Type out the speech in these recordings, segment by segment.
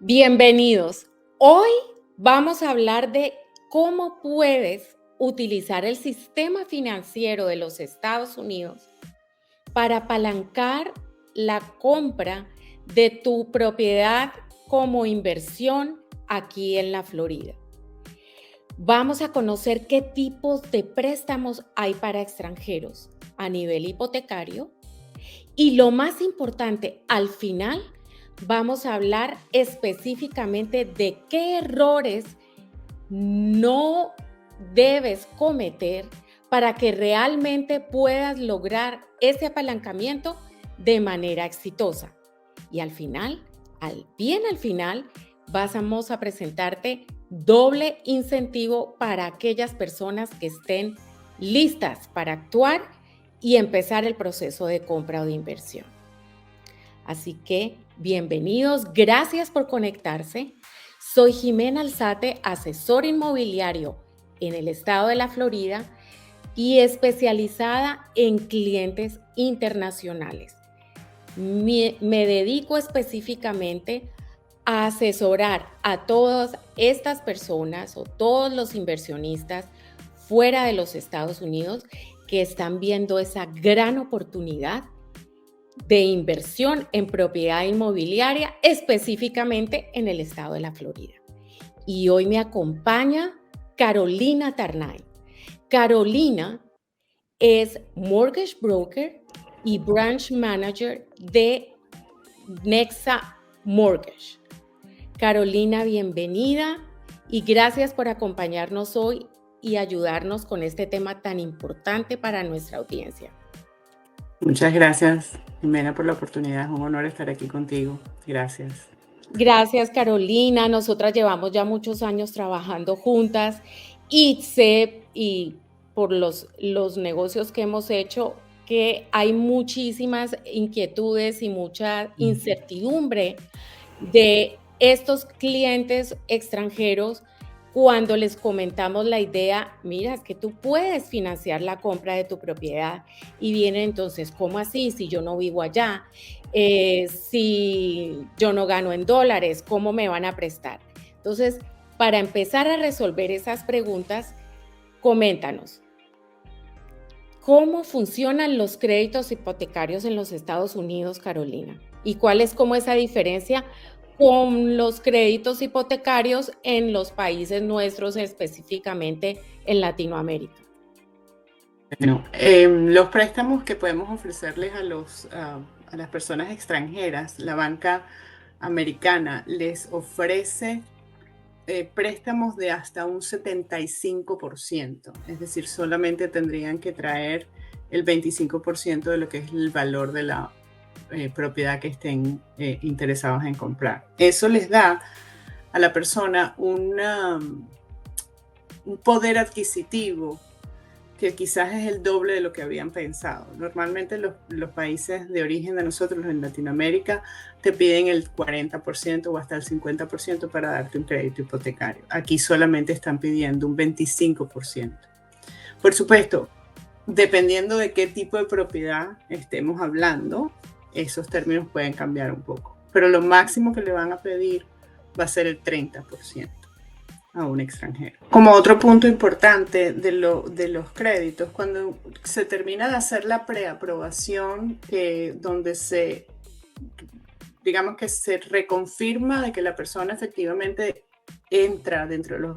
Bienvenidos. Hoy vamos a hablar de cómo puedes utilizar el sistema financiero de los Estados Unidos para apalancar la compra de tu propiedad como inversión aquí en la Florida. Vamos a conocer qué tipos de préstamos hay para extranjeros a nivel hipotecario y lo más importante, al final vamos a hablar específicamente de qué errores no debes cometer para que realmente puedas lograr ese apalancamiento de manera exitosa. Y al final, al final, vamos a presentarte doble incentivo para aquellas personas que estén listas para actuar y empezar el proceso de compra o de inversión. Así que bienvenidos, gracias por conectarse. Soy Jimena Alzate, asesor inmobiliario en el estado de la Florida y especializada en clientes internacionales. Me dedico específicamente a asesorar a todas estas personas o todos los inversionistas fuera de los Estados Unidos que están viendo esa gran oportunidad de inversión en propiedad inmobiliaria, específicamente en el estado de la Florida. Y hoy me acompaña Carolina Tarnay. Carolina es mortgage broker y branch manager de Nexa Mortgage. Carolina, bienvenida y gracias por acompañarnos hoy y ayudarnos con este tema tan importante para nuestra audiencia. Muchas gracias, Jimena, por la oportunidad. Es un honor estar aquí contigo. Gracias. Gracias, Carolina. Nosotras llevamos ya muchos años trabajando juntas y sé, y por los negocios que hemos hecho, que hay muchísimas inquietudes y mucha incertidumbre de estos clientes extranjeros cuando les comentamos la idea, mira, es que tú puedes financiar la compra de tu propiedad y vienen entonces, ¿cómo así? Si yo no vivo allá, si yo no gano en dólares, ¿cómo me van a prestar? Entonces, para empezar a resolver esas preguntas, coméntanos, ¿cómo funcionan los créditos hipotecarios en los Estados Unidos, Carolina? ¿Y cuál es como esa diferencia con los créditos hipotecarios en los países nuestros, específicamente en Latinoamérica? Bueno, los préstamos que podemos ofrecerles a las personas extranjeras, la banca americana les ofrece préstamos de hasta un 75%, es decir, solamente tendrían que traer el 25% de lo que es el valor de la propiedad que estén interesados en comprar. Eso les da a la persona un poder adquisitivo que quizás es el doble de lo que habían pensado. Normalmente los países de origen de nosotros en Latinoamérica te piden el 40% o hasta el 50% para darte un crédito hipotecario. Aquí solamente están pidiendo un 25%. Por supuesto, dependiendo de qué tipo de propiedad estemos hablando, esos términos pueden cambiar un poco. Pero lo máximo que le van a pedir va a ser el 30% a un extranjero. Como otro punto importante de los créditos, cuando se termina de hacer la preaprobación, donde digamos que se reconfirma de que la persona efectivamente entra dentro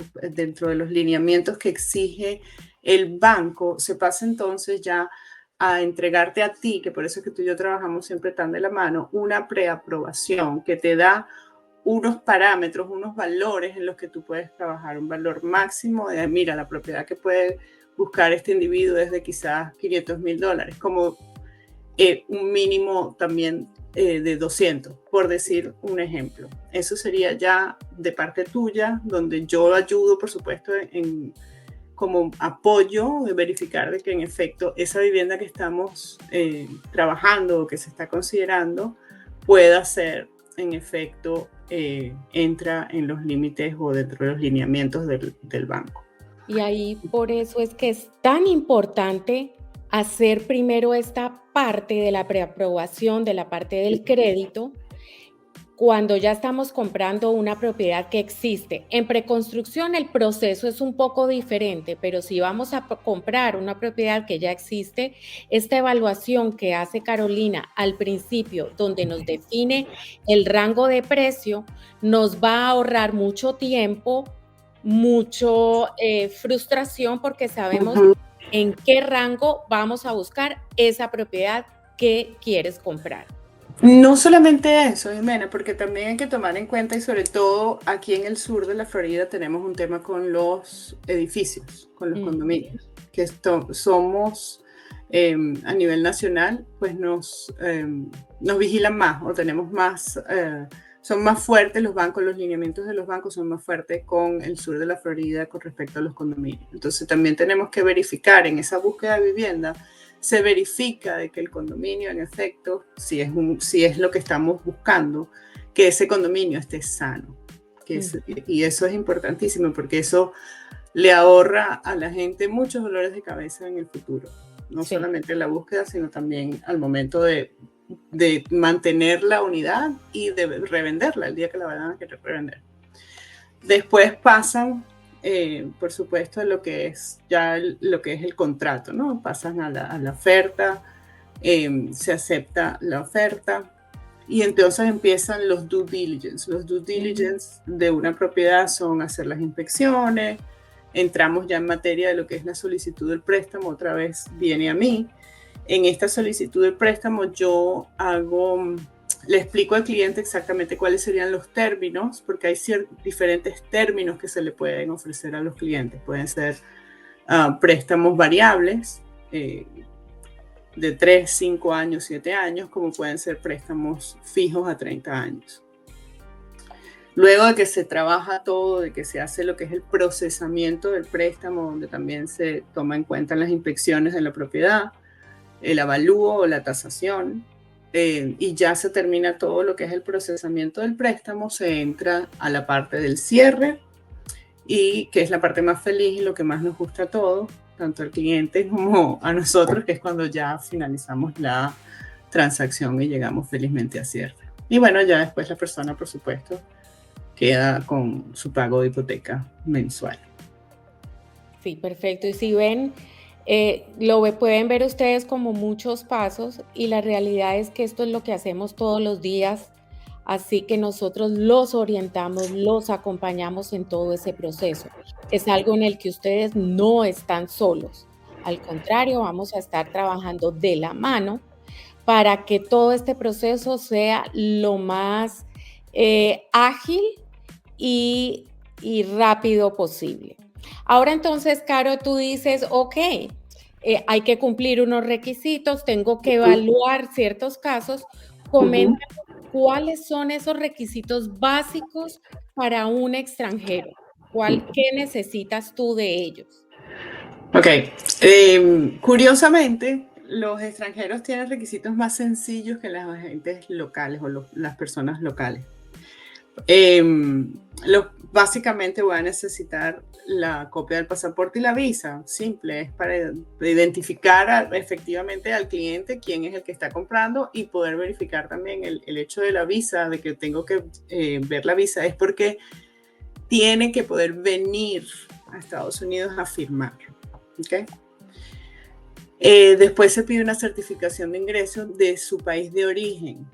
de los lineamientos que exige el banco, se pasa entonces ya a entregarte a ti, que por eso es que tú y yo trabajamos siempre tan de la mano, una preaprobación que te da unos parámetros, unos valores en los que tú puedes trabajar, un valor máximo de, mira, la propiedad que puede buscar este individuo es de quizás $500,000, como un mínimo también de 200, por decir un ejemplo. Eso sería ya de parte tuya, donde yo ayudo, por supuesto, como apoyo de verificar de que en efecto esa vivienda que estamos trabajando o que se está considerando pueda ser en efecto entra en los límites o dentro de los lineamientos del banco. Y ahí por eso es que es tan importante hacer primero esta parte de la preaprobación, de la parte del crédito, cuando ya estamos comprando una propiedad que existe. En preconstrucción el proceso es un poco diferente, pero si vamos a comprar una propiedad que ya existe, esta evaluación que hace Carolina al principio, donde nos define el rango de precio, nos va a ahorrar mucho tiempo, mucho frustración, porque sabemos en qué rango vamos a buscar esa propiedad que quieres comprar. No solamente eso, Jimena, porque también hay que tomar en cuenta y sobre todo aquí en el sur de la Florida tenemos un tema con los edificios, con los condominios, que somos a nivel nacional, pues nos vigilan más o tenemos más, son más fuertes los bancos, los lineamientos de los bancos son más fuertes con el sur de la Florida con respecto a los condominios. Entonces también tenemos que verificar en esa búsqueda de vivienda, se verifica de que el condominio, en efecto, si es lo que estamos buscando, que ese condominio esté sano. Y eso es importantísimo porque eso le ahorra a la gente muchos dolores de cabeza en el futuro. No solamente en la búsqueda, sino también al momento de mantener la unidad y de revenderla el día que la vayan a querer revender. Después pasan por supuesto, lo que es el contrato, ¿no? Pasan a la oferta, se acepta la oferta y entonces empiezan los due diligence. Los due diligence de una propiedad son hacer las inspecciones, entramos ya en materia de lo que es la solicitud del préstamo, otra vez viene a mí. En esta solicitud del préstamo yo le explico al cliente exactamente cuáles serían los términos, porque hay diferentes términos que se le pueden ofrecer a los clientes. Pueden ser préstamos variables de 3, 5 años, 7 años, como pueden ser préstamos fijos a 30 años. Luego de que se trabaja todo, de que se hace lo que es el procesamiento del préstamo, donde también se toma en cuenta las inspecciones de la propiedad, el avalúo o la tasación, y ya se termina todo lo que es el procesamiento del préstamo, se entra a la parte del cierre, y que es la parte más feliz y lo que más nos gusta a todos, tanto al cliente como a nosotros, que es cuando ya finalizamos la transacción y llegamos felizmente a cierre. Y bueno, ya después la persona, por supuesto, queda con su pago de hipoteca mensual. Sí, perfecto. Y si ven, pueden ver ustedes como muchos pasos, y la realidad es que esto es lo que hacemos todos los días, así que nosotros los orientamos, los acompañamos en todo ese proceso. Es algo en el que ustedes no están solos. Al contrario, vamos a estar trabajando de la mano para que todo este proceso sea lo más ágil y rápido posible. Ahora entonces, Caro, tú dices, ok, hay que cumplir unos requisitos, tengo que evaluar ciertos casos. Coméntanos cuáles son esos requisitos básicos para un extranjero. ¿Qué necesitas tú de ellos? Ok, curiosamente, los extranjeros tienen requisitos más sencillos que las agentes locales o las personas locales. Básicamente voy a necesitar la copia del pasaporte y la visa. Simple, es para identificar efectivamente al cliente quién es el que está comprando y poder verificar también el hecho de la visa, de que tengo que ver la visa, es porque tiene que poder venir a Estados Unidos a firmar. ¿Okay? Después se pide una certificación de ingreso de su país de origen.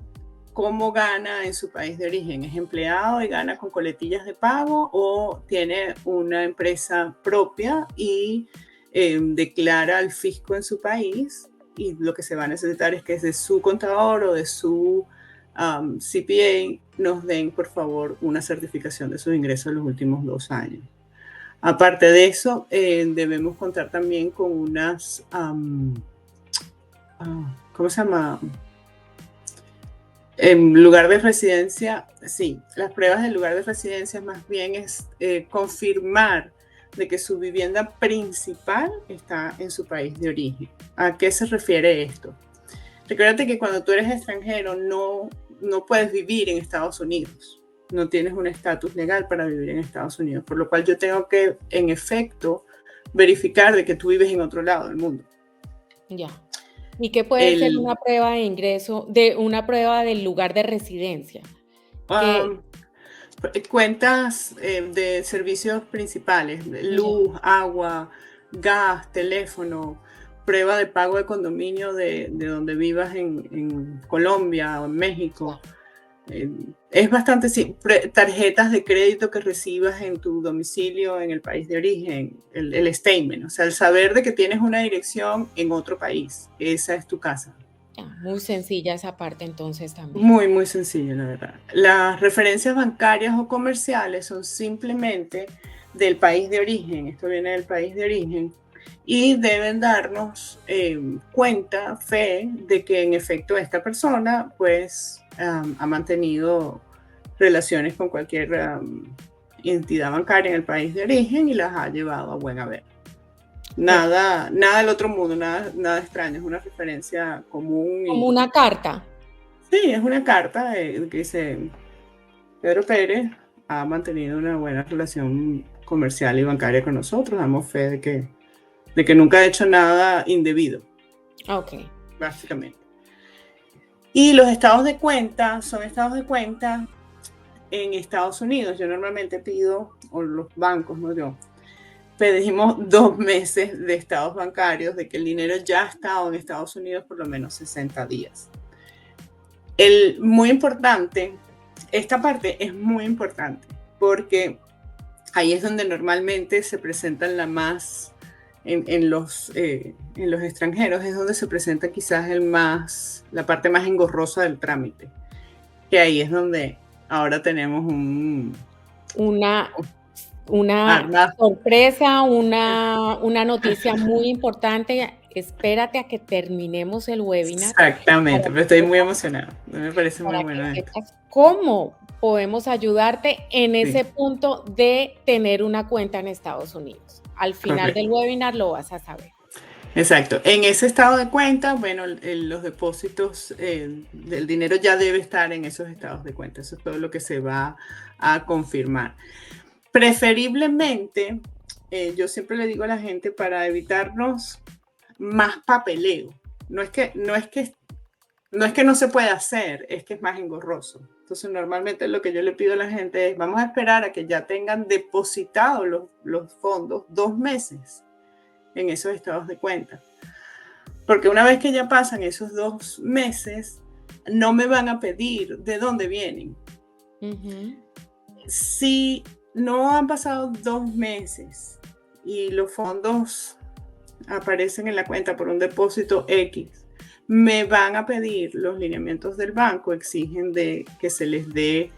¿Cómo gana en su país de origen? ¿Es empleado y gana con coletillas de pago o tiene una empresa propia y declara al fisco en su país? Y lo que se va a necesitar es que de su contador o de su CPA nos den, por favor, una certificación de sus ingresos en los últimos 2 años. Aparte de eso, debemos contar también con unas, ¿cómo se llama? En lugar de residencia, sí, las pruebas del lugar de residencia más bien es confirmar de que su vivienda principal está en su país de origen. ¿A qué se refiere esto? Recuérdate que cuando tú eres extranjero no puedes vivir en Estados Unidos. No tienes un estatus legal para vivir en Estados Unidos, por lo cual yo tengo que, en efecto, verificar de que tú vives en otro lado del mundo. Ya. ¿Y qué puede ser una prueba de ingreso, una prueba del lugar de residencia? Que, Um, Cuentas de servicios principales, luz, agua, gas, teléfono, prueba de pago de condominio de donde vivas en Colombia o en México. Es bastante tarjetas de crédito que recibas en tu domicilio en el país de origen, el statement, o sea, el saber de que tienes una dirección en otro país, esa es tu casa. muy sencilla esa parte entonces también. Muy, muy sencillo, la verdad. Las referencias bancarias o comerciales son simplemente del país de origen, esto viene del país de origen, y deben darnos cuenta, fe, de que en efecto esta persona pues ha mantenido relaciones con cualquier entidad bancaria en el país de origen y las ha llevado a buen haber. Nada del otro mundo, nada extraño, es una referencia común Como y una carta. sí, es una carta que dice Pedro Pérez ha mantenido una buena relación comercial y bancaria con nosotros, damos fe de que nunca ha hecho nada indebido. Ok. Básicamente. Y los estados de cuenta son estados de cuenta en Estados Unidos. Yo normalmente pido, o los bancos, no yo, pedimos 2 meses de estados bancarios de que el dinero ya ha estado en Estados Unidos por lo menos 60 días. Muy importante, esta parte es muy importante porque ahí es donde normalmente se presentan en los extranjeros, es donde se presenta quizás la parte más engorrosa del trámite, que ahí es donde ahora tenemos Una arma. sorpresa, una noticia muy importante. Espérate a que terminemos el webinar Exactamente, para pero estoy muy emocionada, me parece muy para bueno que esto. sepas cómo podemos ayudarte en Sí, ese punto de tener una cuenta en Estados Unidos. Al final del correcto. webinar lo vas a saber. Exacto. En ese estado de cuenta, bueno, los depósitos del dinero ya debe estar en esos estados de cuenta. Eso es todo lo que se va a confirmar. Preferiblemente, yo siempre le digo a la gente para evitarnos más papeleo. No es que no se puede hacer, es que es más engorroso. Entonces, normalmente lo que yo le pido a la gente es, vamos a esperar a que ya tengan depositados los fondos 2 meses en esos estados de cuenta. Porque una vez que ya pasan esos 2 meses, no me van a pedir de dónde vienen. Si no han pasado 2 meses y los fondos aparecen en la cuenta por un depósito X, me van a pedir los lineamientos del banco, exigen que se les dé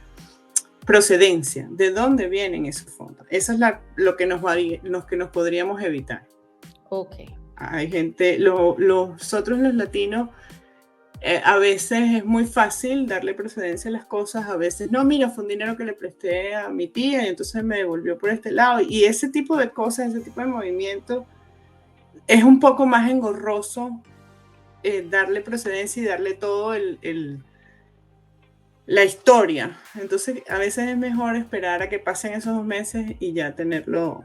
procedencia, de dónde vienen esos fondos. Eso es lo que nos podríamos evitar. Ok. Hay gente, nosotros los latinos, a veces es muy fácil darle procedencia a las cosas, a veces no, mira, fue un dinero que le presté a mi tía y entonces me devolvió por este lado. Y ese tipo de cosas, ese tipo de movimiento, es un poco más engorroso darle procedencia y darle todo la historia. Entonces, a veces es mejor esperar a que pasen esos 2 meses y ya tenerlo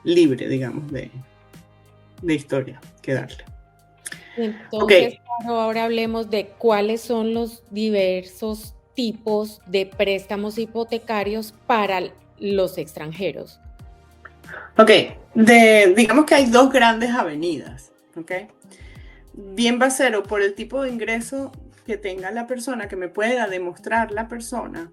libre, digamos, de historia que darle. Entonces, Ok. ahora hablemos de cuáles son los diversos tipos de préstamos hipotecarios para los extranjeros. Ok, digamos que hay 2 grandes avenidas, ¿ok? Bien va a ser o por el tipo de ingreso que tenga la persona, que me pueda demostrar la persona,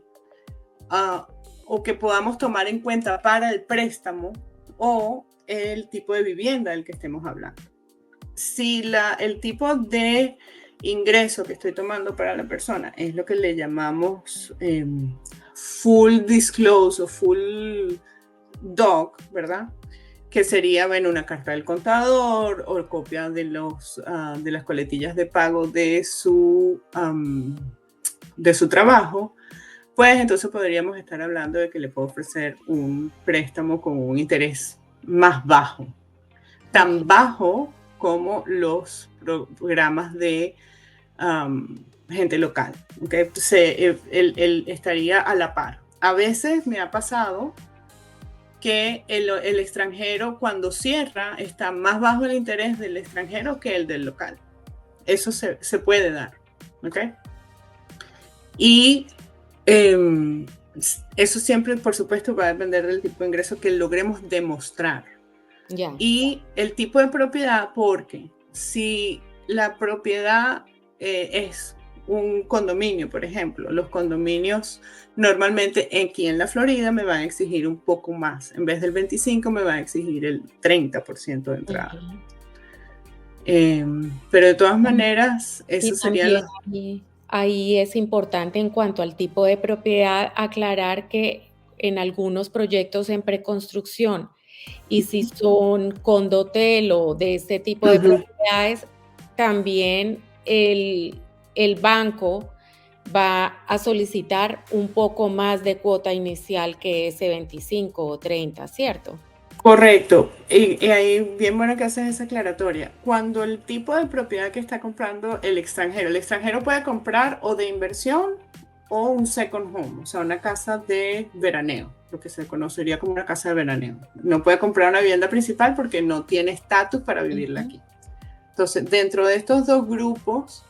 o que podamos tomar en cuenta para el préstamo, o el tipo de vivienda del que estemos hablando. Si el tipo de ingreso que estoy tomando para la persona es lo que le llamamos full disclose o full doc, ¿verdad? Que sería, bueno, una carta del contador o copia de las coletillas de pago de su trabajo, pues entonces podríamos estar hablando de que le puedo ofrecer un préstamo con un interés más bajo, tan bajo como los programas de gente local, ¿okay? Entonces, él estaría a la par. A veces me ha pasado que el extranjero cuando cierra está más bajo el interés del extranjero que el del local. Eso se puede dar, ¿ok? Y Eh, Eso siempre, por supuesto, va a depender del tipo de ingreso que logremos demostrar. Ya. Y el tipo de propiedad, porque si la propiedad es un condominio, por ejemplo, los condominios normalmente aquí en la Florida me van a exigir un poco más. En vez del 25 me van a exigir el 30% de entrada. Ujú. Pero de todas maneras, Y eso serían también los... ahí es importante en cuanto al tipo de propiedad aclarar que en algunos proyectos en preconstrucción y si son condotel o de este tipo de Ujú. propiedades, también el banco va a solicitar un poco más de cuota inicial que ese 25 o 30, ¿cierto? Correcto. Y ahí bien bueno que haces esa aclaratoria. Cuando el tipo de propiedad que está comprando el extranjero puede comprar o de inversión o un second home, o sea, una casa de veraneo, lo que se conocería como una casa de veraneo. No puede comprar una vivienda principal porque no tiene estatus para vivirla Ujú, aquí. Entonces, dentro de estos dos grupos,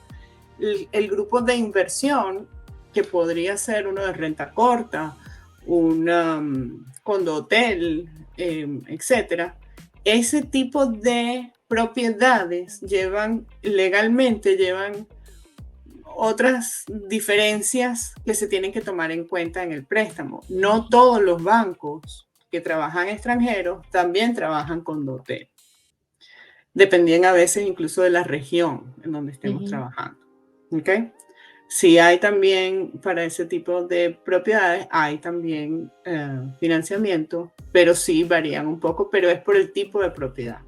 el grupo de inversión, que podría ser uno de renta corta, un condo hotel, etcétera, ese tipo de propiedades legalmente llevan otras diferencias que se tienen que tomar en cuenta en el préstamo. No todos los bancos que trabajan extranjeros también trabajan con hotel. Dependían a veces incluso de la región en donde estemos ujú. trabajando. ¿Ok? Sí hay también para ese tipo de propiedades, hay también financiamiento, pero sí varían un poco, pero es por el tipo de propiedad.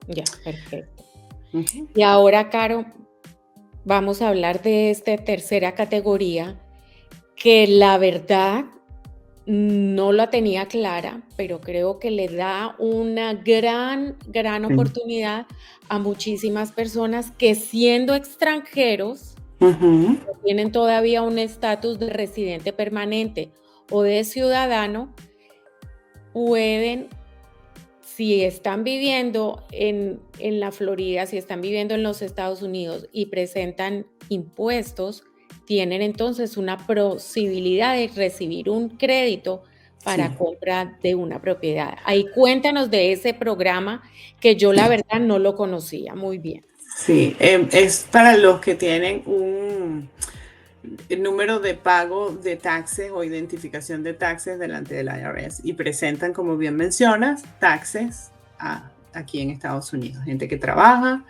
Ya, perfecto. Ujú. Y ahora, Caro, vamos a hablar de esta tercera categoría que la verdad no la tenía clara, pero creo que le da una gran Sí. oportunidad a muchísimas personas que siendo extranjeros Ujú. tienen todavía un estatus de residente permanente o de ciudadano, pueden, si están viviendo en la Florida, si están viviendo en los Estados Unidos y presentan impuestos, tienen entonces una posibilidad de recibir un crédito Sí, para compra de una propiedad. Ahí cuéntanos de ese programa que yo la sí, verdad no lo conocía muy bien. sí. Es para los que tienen un número de pago de taxes o identificación de taxes delante del IRS y presentan, como bien mencionas, taxes aquí en Estados Unidos. Gente que trabaja,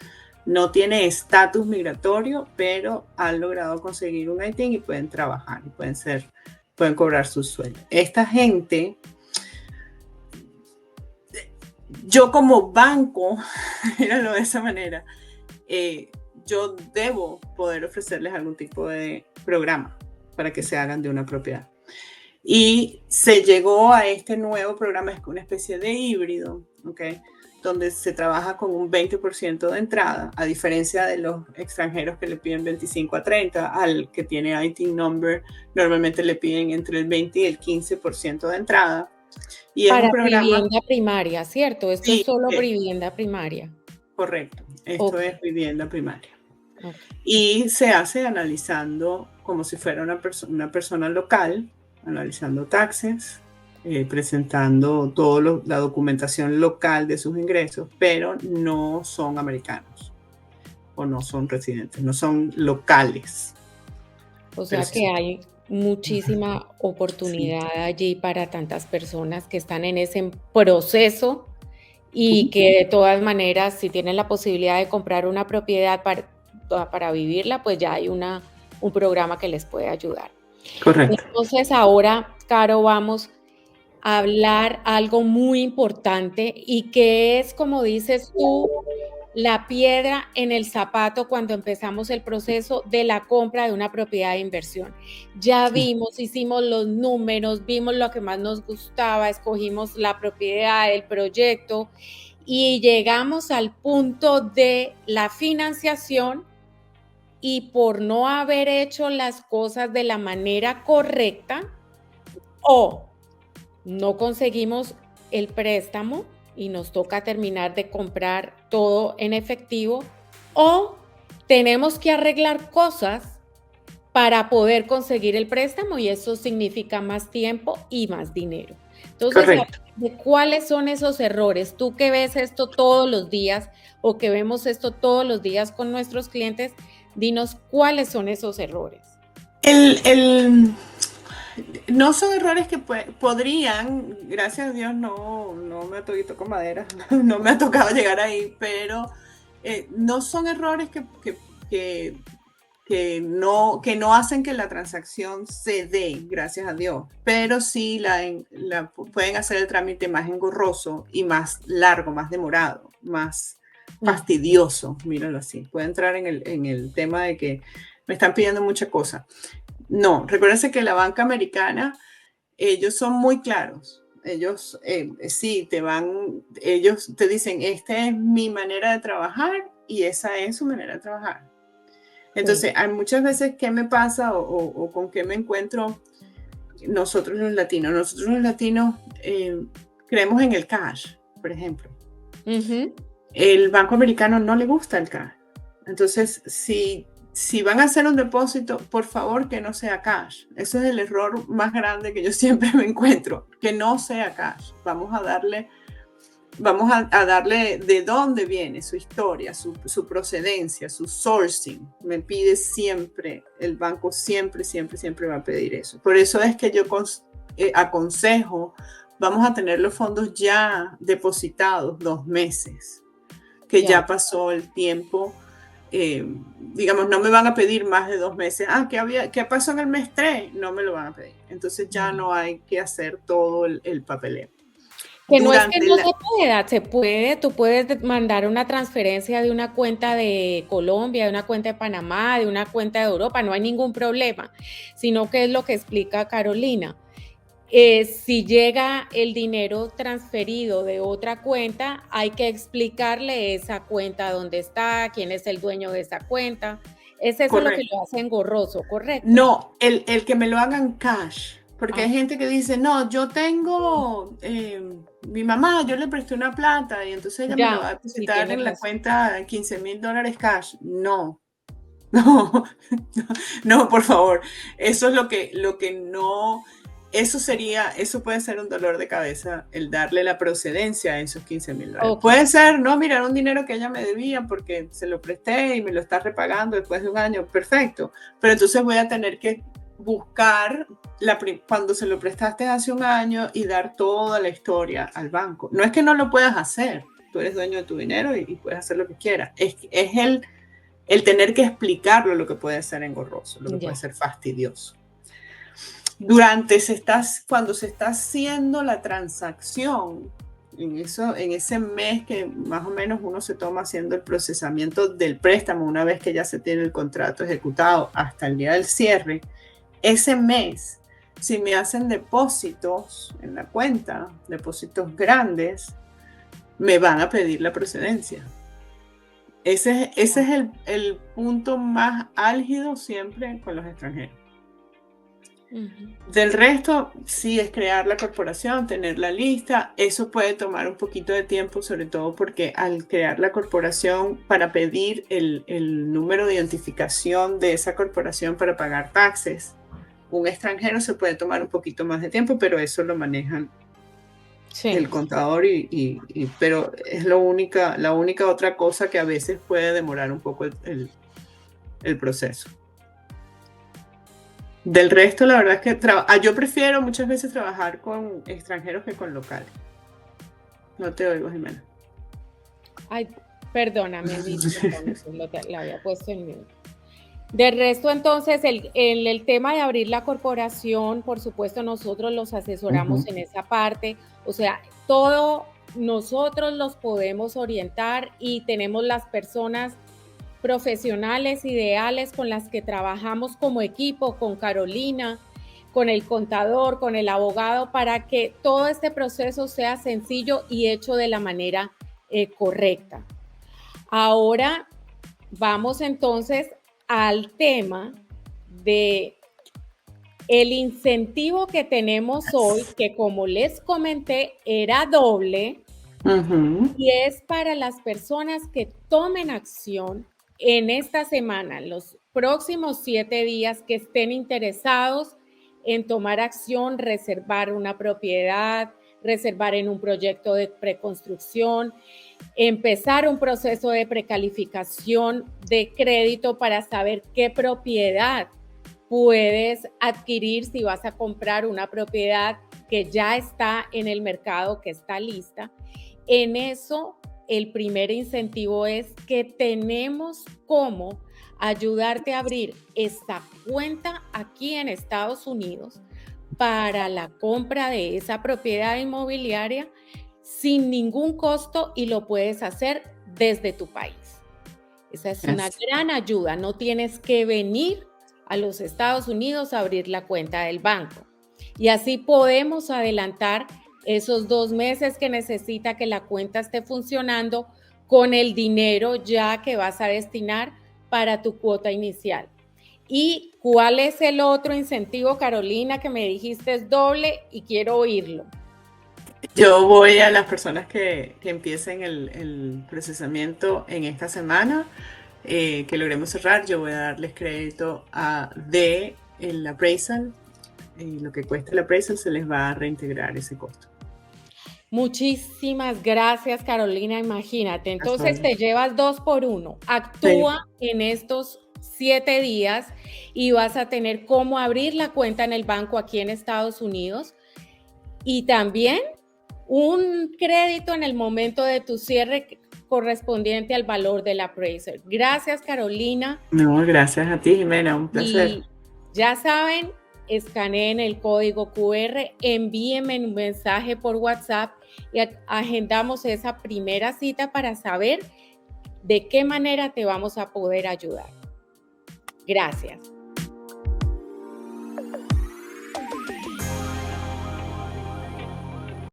no tiene estatus migratorio, pero han logrado conseguir un ITIN y pueden trabajar y pueden cobrar su sueldo. Esta gente, yo como banco, míralo de esa manera, eh, yo debo poder ofrecerles algún tipo de programa para que se hagan de una propiedad. Y se llegó a este nuevo programa, es una especie de híbrido, ¿ok? Donde se trabaja con un 20% de entrada, a diferencia de los extranjeros que le piden 25 a 30, al que tiene ITIN number, normalmente le piden entre el 20 y el 15% de entrada. Y es Para un programa, vivienda primaria, ¿cierto? Esto es sí, solo vivienda primaria. correcto, esto Ok, es vivienda primaria. ok. Y se hace analizando como si fuera una persona local, analizando taxes, presentando toda la documentación local de sus ingresos, pero no son americanos o no son residentes, no son locales, O pero sea sí que son. hay muchísima Sí. oportunidad allí para tantas personas que están en ese proceso y Ujú. que de todas maneras, si tienen la posibilidad de comprar una propiedad para vivirla, pues ya hay un programa que les puede ayudar. Correcto. Entonces ahora, Caro, vamos a hablar algo muy importante y que es, como dices tú, la piedra en el zapato cuando empezamos el proceso de la compra de una propiedad de inversión. Ya Sí. vimos, hicimos los números, vimos lo que más nos gustaba, escogimos la propiedad, el proyecto y llegamos al punto de la financiación y por no haber hecho las cosas de la manera correcta o no conseguimos el préstamo y nos toca terminar de comprar todo en efectivo o tenemos que arreglar cosas para poder conseguir el préstamo y eso significa más tiempo y más dinero. Entonces, Correcto. ¿de cuáles son esos errores? Tú que ves esto todos los días o que vemos esto todos los días con nuestros clientes, dinos cuáles son esos errores. No son errores que podrían, gracias a Dios no me ha tocado con madera, no me ha tocado llegar ahí, pero no son errores que no hacen que la transacción se dé, gracias a Dios, pero sí pueden hacer el trámite más engorroso y más largo, más demorado, más fastidioso, míralo así. Puede entrar en el tema de que me están pidiendo muchas cosas. No, recuérdense que la banca americana, ellos son muy claros. Ellos sí ellos te dicen, esta es mi manera de trabajar y esa es su manera de trabajar. Entonces, hay muchas veces qué me pasa o con qué me encuentro nosotros los latinos. Nosotros los latinos creemos en el cash, por ejemplo. El banco americano no le gusta el cash. Entonces, si van a hacer un depósito, por favor que no sea cash. Eso es el error más grande que yo siempre me encuentro, que no sea cash. Vamos a darle de dónde viene su historia, su procedencia, su sourcing. Me pide siempre, el banco siempre va a pedir eso. Por eso es que yo aconsejo, vamos a tener los fondos ya depositados 2 meses, que ya pasó el tiempo. Digamos, no me van a pedir más de 2 meses. ¿Qué pasó en el mes 3? No me lo van a pedir. Entonces ya no hay que hacer todo el papeleo. Que no es que no se puede, tú puedes mandar una transferencia de una cuenta de Colombia, de una cuenta de Panamá, de una cuenta de Europa, no hay ningún problema, sino que es lo que explica Carolina. Si llega el dinero transferido de otra cuenta, hay que explicarle esa cuenta dónde está, quién es el dueño de esa cuenta. Es eso Correcto. Lo que lo hace engorroso, ¿correcto? No, el que me lo hagan cash. Porque hay gente que dice, no, yo tengo, mi mamá, yo le presté una plata y entonces ella me lo va a depositar en la cuenta $15,000 cash. No, por favor. Eso es lo que no, eso puede ser un dolor de cabeza, el darle la procedencia a esos $15,000. Okay. Puede ser, no, mira, un dinero que ella me debía porque se lo presté y me lo está repagando después de un año, perfecto. Pero entonces voy a tener que buscar cuando se lo prestaste hace un año y dar toda la historia al banco. No es que no lo puedas hacer, tú eres dueño de tu dinero y puedes hacer lo que quieras. Es el tener que explicarlo lo que puede ser engorroso, lo que puede ser fastidioso. Cuando se está haciendo la transacción, en ese mes que más o menos uno se toma haciendo el procesamiento del préstamo, una vez que ya se tiene el contrato ejecutado hasta el día del cierre, ese mes, si me hacen depósitos en la cuenta, depósitos grandes, me van a pedir la procedencia. Ese es el punto más álgido siempre con los extranjeros. Del resto, sí es crear la corporación, tener la lista. Eso puede tomar un poquito de tiempo, sobre todo porque al crear la corporación, para pedir el número de identificación de esa corporación para pagar taxes, un extranjero se puede tomar un poquito más de tiempo, pero eso lo manejan el contador pero es la única otra cosa que a veces puede demorar un poco el proceso. Del resto, la verdad es que yo prefiero muchas veces trabajar con extranjeros que con locales. No te oigo, Jimena. Ay, perdóname, la había puesto en mute. De resto, entonces, el tema de abrir la corporación, por supuesto, nosotros los asesoramos en esa parte. O sea, todo nosotros los podemos orientar y tenemos las personas profesionales ideales con las que trabajamos como equipo, con Carolina, con el contador, con el abogado, para que todo este proceso sea sencillo y hecho de la manera correcta. Ahora vamos entonces al tema de el incentivo que tenemos hoy, que como les comenté, era doble, y es para las personas que tomen acción en esta semana, próximos 7 días que estén interesados en tomar acción, reservar una propiedad, reservar en un proyecto de preconstrucción, empezar un proceso de precalificación de crédito para saber qué propiedad puedes adquirir si vas a comprar una propiedad que ya está en el mercado, que está lista. En eso, el primer incentivo es que tenemos cómo ayudarte a abrir esta cuenta aquí en Estados Unidos para la compra de esa propiedad inmobiliaria sin ningún costo y lo puedes hacer desde tu país. Esa es una gran ayuda. No tienes que venir a los Estados Unidos a abrir la cuenta del banco. Y así podemos adelantar esos 2 meses que necesita que la cuenta esté funcionando con el dinero ya que vas a destinar para tu cuota inicial. ¿Y cuál es el otro incentivo, Carolina, que me dijiste es doble y quiero oírlo? Yo voy a las personas que empiecen el procesamiento en esta semana, que logremos cerrar, yo voy a darles crédito de el appraisal, lo que cuesta el appraisal se les va a reintegrar ese costo. Muchísimas gracias, Carolina. Imagínate, entonces te llevas 2 por 1. Actúa en estos 7 días y vas a tener cómo abrir la cuenta en el banco aquí en Estados Unidos y también un crédito en el momento de tu cierre correspondiente al valor del appraiser. Gracias, Carolina. No, gracias a ti, Jimena, un placer. Y ya saben, escaneen el código QR, envíenme un mensaje por WhatsApp y agendamos esa primera cita para saber de qué manera te vamos a poder ayudar. Gracias.